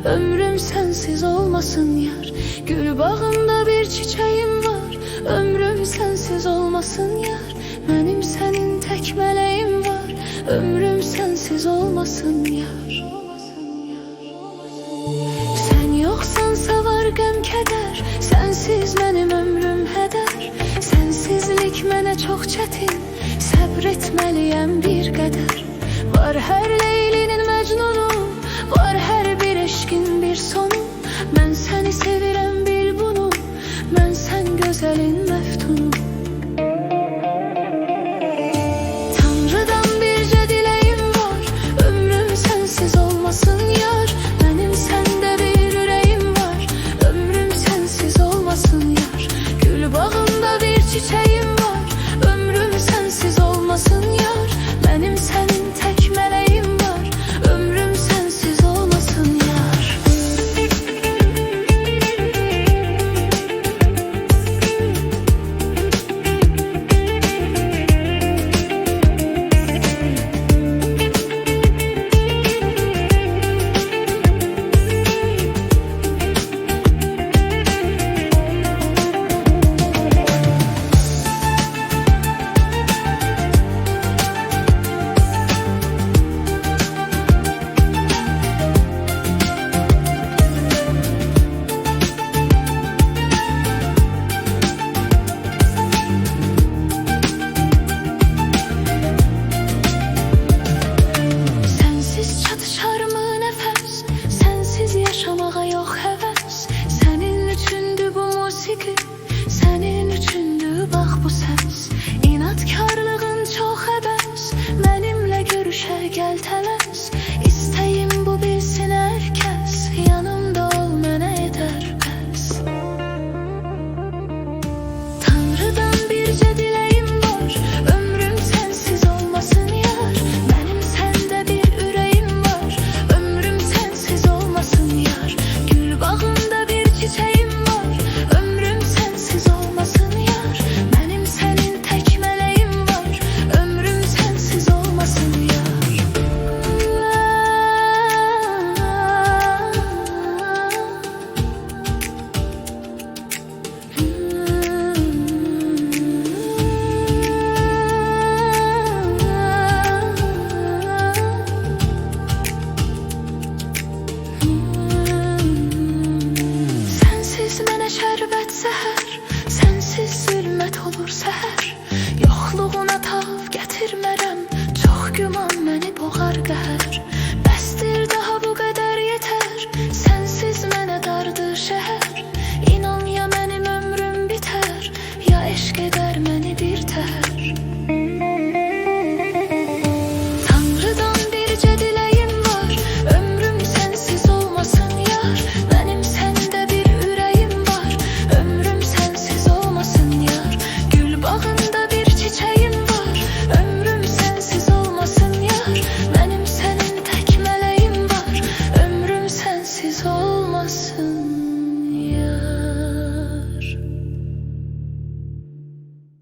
ömrüm sensiz olmasın yar. Gül bağında bir çiçeğim var, ömrüm sensiz olmasın yar. Benim senin tek meleğim var, ömrüm sensiz olmasın yar. Sen yoksansa var gəm kədər, sensiz benim ömrüm hədər. Sensizlik mənə çox çətin, səbr etməliyəm bir qədər. Var hər Leylinin Məcnunu, var hər bir eşqin bir sonu. Mən səni sevirəm bil bunu, mən sən gözəlin məftunu. Tanrıdan bircə diləyim var, ömrüm sensiz olmasın yar. Mənim səndə bir ürəyim var, ömrüm sensiz olmasın yar. Gül bağında bir çiçeğim var, ömrüm sensiz olmasın yar. Benim senin tek meleğim var, ömrüm sensiz olmasın yar. Sensiz çatışar